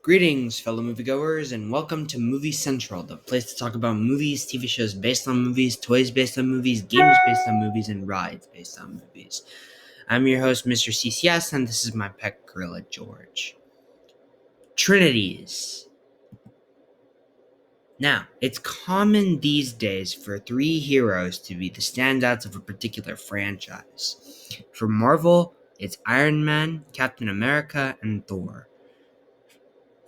Greetings, fellow moviegoers, and welcome to Movie Central, the place to talk about movies, TV shows based on movies, toys based on movies, games based on movies, and rides based on movies. I'm your host, Mr. CCS, and this is my pet gorilla, George. Trinities. Now, it's common these days for three heroes to be the standouts of a particular franchise. For Marvel, it's Iron Man, Captain America, and Thor.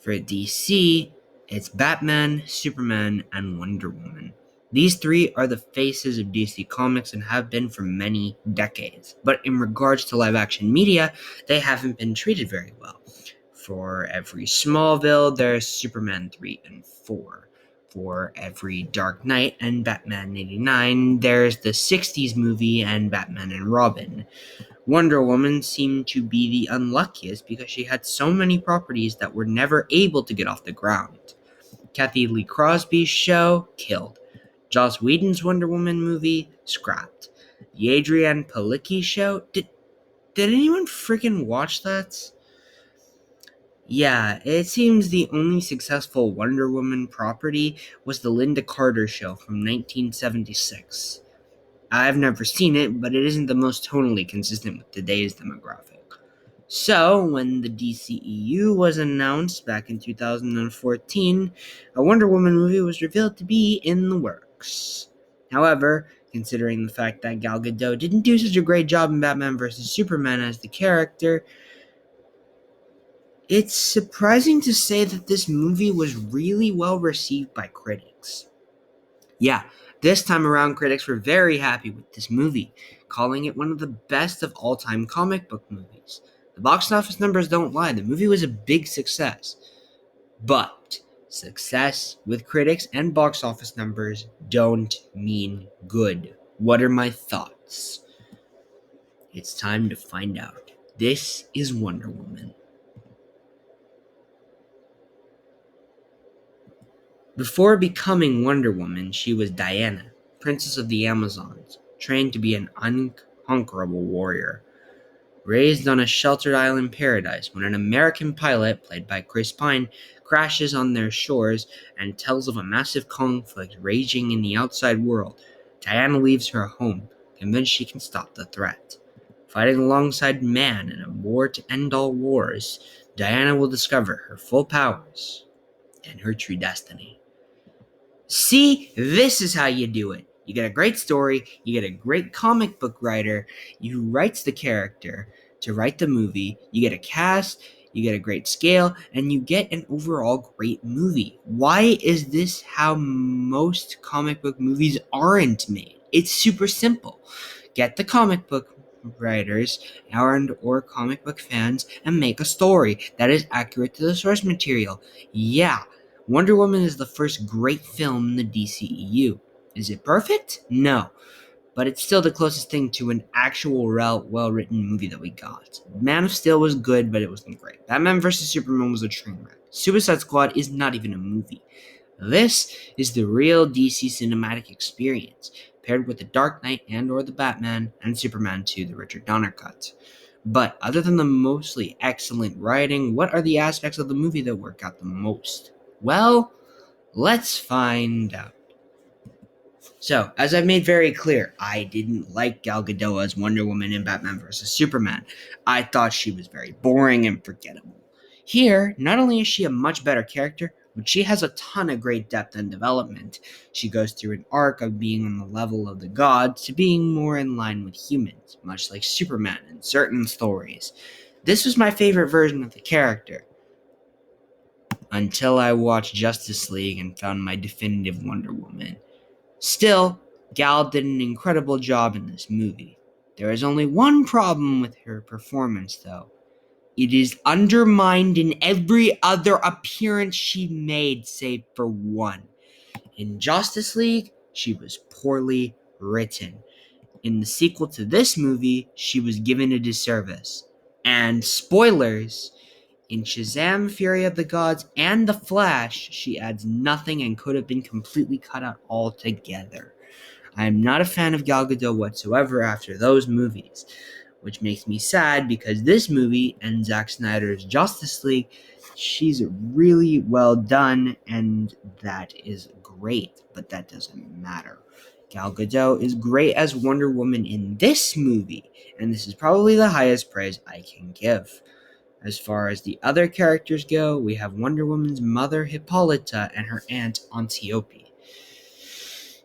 For DC, it's Batman, Superman, and Wonder Woman. These three are the faces of DC Comics and have been for many decades. But in regards to live-action media, they haven't been treated very well. For every Smallville, there's Superman 3 and 4. For every Dark Knight and Batman 89, there's the 60s movie and Batman and Robin. Wonder Woman seemed to be the unluckiest because she had so many properties that were never able to get off the ground. Kathy Lee Crosby's show, killed. Joss Whedon's Wonder Woman movie, scrapped. The Adrienne Palicki show, did anyone freaking watch that? Yeah, it seems the only successful Wonder Woman property was the Linda Carter show from 1976. I've never seen it, but it isn't the most tonally consistent with today's demographic. So, when the DCEU was announced back in 2014, a Wonder Woman movie was revealed to be in the works. However, considering the fact that Gal Gadot didn't do such a great job in Batman vs. Superman as the character, it's surprising to say that this movie was really well received by critics. Yeah, this time around, critics were very happy with this movie, calling it one of the best of all-time comic book movies. The box office numbers don't lie, the movie was a big success. But success with critics and box office numbers don't mean good. What are my thoughts? It's time to find out. This is Wonder Woman. Before becoming Wonder Woman, she was Diana, Princess of the Amazons, trained to be an unconquerable warrior. Raised on a sheltered island paradise when an American pilot, played by Chris Pine, crashes on their shores and tells of a massive conflict raging in the outside world, Diana leaves her home, convinced she can stop the threat. Fighting alongside man in a war to end all wars, Diana will discover her full powers and her true destiny. See, this is how you do it. You get a great story, you get a great comic book writer who writes the character to write the movie, you get a cast, you get a great scale, and you get an overall great movie. Why is this how most comic book movies aren't made? It's super simple. Get the comic book writers or comic book fans and make a story that is accurate to the source material. Yeah. Wonder Woman is the first great film in the DCEU. Is it perfect? No. But it's still the closest thing to an actual well-written movie that we got. Man of Steel was good, but it wasn't great. Batman vs. Superman was a train wreck. Suicide Squad is not even a movie. This is the real DC cinematic experience, paired with the Dark Knight and or the Batman and Superman 2, the Richard Donner cut. But other than the mostly excellent writing, what are the aspects of the movie that work out the most? Well, let's find out. So, as I've made very clear, I didn't like Gal Gadot as Wonder Woman in Batman vs. Superman. I thought she was very boring and forgettable. Here, not only is she a much better character, but she has a ton of great depth and development. She goes through an arc of being on the level of the gods to being more in line with humans, much like Superman in certain stories. This was my favorite version of the character, until I watched Justice League and found my definitive Wonder Woman. Still, Gal did an incredible job in this movie. There is only one problem with her performance, though. It is undermined in every other appearance she made, save for one. In Justice League, she was poorly written. In the sequel to this movie, she was given a disservice. And spoilers, in Shazam! Fury of the Gods and The Flash, she adds nothing and could have been completely cut out altogether. I am not a fan of Gal Gadot whatsoever after those movies. which makes me sad because this movie and Zack Snyder's Justice League, she's really well done, and that is great, but that doesn't matter. Gal Gadot is great as Wonder Woman in this movie, and this is probably the highest praise I can give. As far as the other characters go, we have Wonder Woman's mother, Hippolyta, and her aunt, Antiope.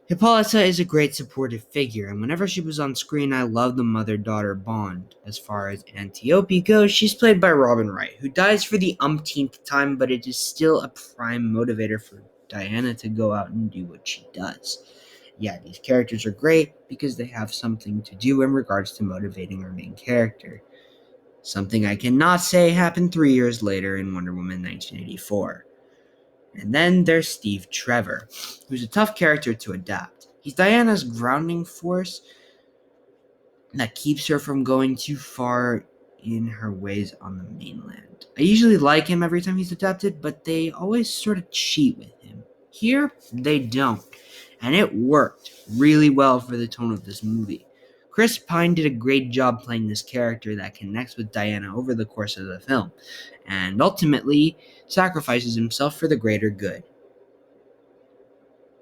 Hippolyta is a great supportive figure, and whenever she was on screen, I loved the mother-daughter bond. As far as Antiope goes, she's played by Robin Wright, who dies for the umpteenth time, but it is still a prime motivator for Diana to go out and do what she does. Yeah, these characters are great because they have something to do in regards to motivating our main character. Something I cannot say happened 3 years later in Wonder Woman 1984. And then there's Steve Trevor, who's a tough character to adapt. He's Diana's grounding force that keeps her from going too far in her ways on the mainland. I usually like him every time he's adapted, but they always sort of cheat with him. Here, they don't. And it worked really well for the tone of this movie. Chris Pine did a great job playing this character that connects with Diana over the course of the film, and ultimately sacrifices himself for the greater good,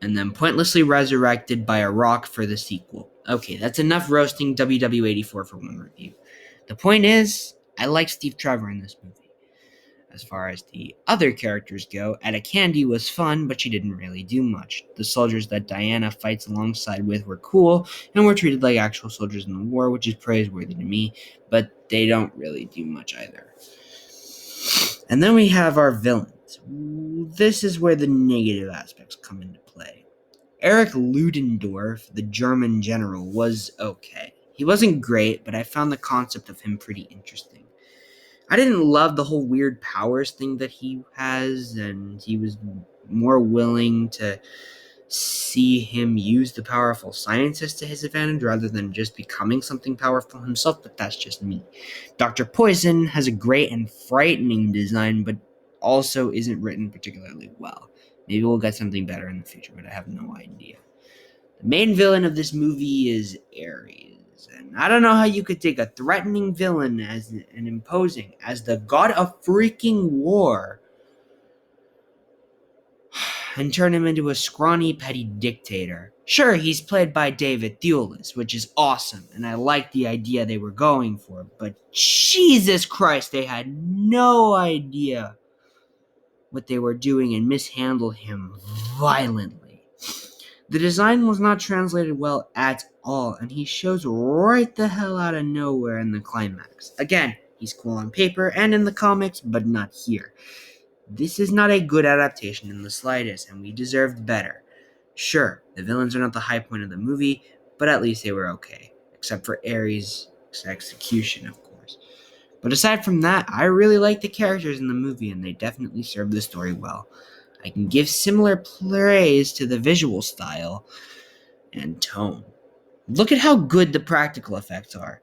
and then pointlessly resurrected by a rock for the sequel. Okay, that's enough roasting WW84 for one review. The point is, I like Steve Trevor in this movie. As far as the other characters go, Etta Candy was fun, but she didn't really do much. The soldiers that Diana fights alongside with were cool, and were treated like actual soldiers in the war, which is praiseworthy to me, but they don't really do much either. And then we have our villains. This is where the negative aspects come into play. Erich Ludendorff, the German general, was okay. He wasn't great, but I found the concept of him pretty interesting. I didn't love the whole weird powers thing that he has, and he was more willing to see him use the powerful scientist to his advantage rather than just becoming something powerful himself, but that's just me. Dr. Poison has a great and frightening design, but also isn't written particularly well. Maybe we'll get something better in the future, but I have no idea. The main villain of this movie is Ares. And I don't know how you could take a threatening villain as and imposing as the god of freaking war and turn him into a scrawny, petty dictator. Sure, he's played by David Thewlis, which is awesome, and I like the idea they were going for, but Jesus Christ, they had no idea what they were doing and mishandled him violently. The design was not translated well at all, and he shows right the hell out of nowhere in the climax. Again, he's cool on paper and in the comics, but not here. This is not a good adaptation in the slightest, and we deserved better. Sure, the villains are not the high point of the movie, but at least they were okay. Except for Ares' execution, of course. But aside from that, I really like the characters in the movie, and they definitely serve the story well. I can give similar praise to the visual style and tone. Look at how good the practical effects are,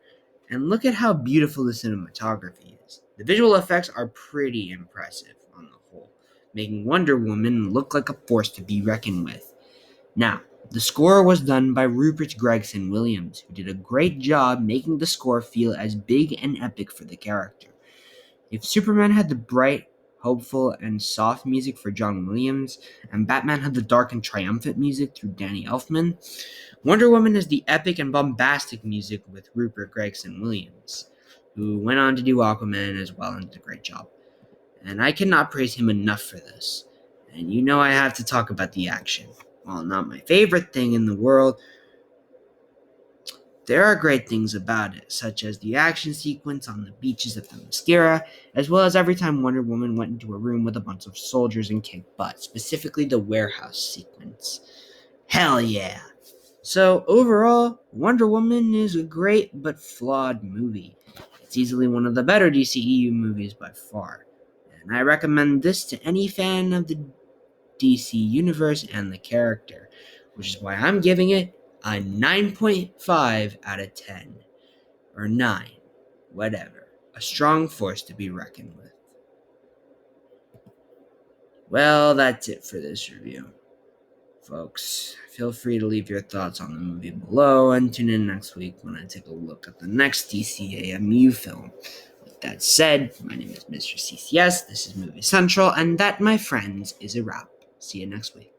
and look at how beautiful the cinematography is. The visual effects are pretty impressive on the whole, making Wonder Woman look like a force to be reckoned with. Now, the score was done by Rupert Gregson Williams, who did a great job making the score feel as big and epic for the character. If Superman had the bright, hopeful, and soft music for John Williams, and Batman had the dark and triumphant music through Danny Elfman, Wonder Woman has the epic and bombastic music with Rupert Gregson Williams, who went on to do Aquaman as well and did a great job. And I cannot praise him enough for this. And you know I have to talk about the action. While not my favorite thing in the world, there are great things about it, such as the action sequence on the beaches of the Themyscira, as well as every time Wonder Woman went into a room with a bunch of soldiers and kicked butt, specifically the warehouse sequence. Hell yeah! So overall, Wonder Woman is a great but flawed movie. It's easily one of the better DCEU movies by far, and I recommend this to any fan of the DC universe and the character, which is why I'm giving it a 9.5 out of 10, or 9, whatever. A strong force to be reckoned with. Well, that's it for this review. folks. Feel free to leave your thoughts on the movie below and tune in next week when I take a look at the next DCAMU film. With that said, my name is Mr. CCS, this is Movie Central, and that, my friends, is a wrap. See you next week.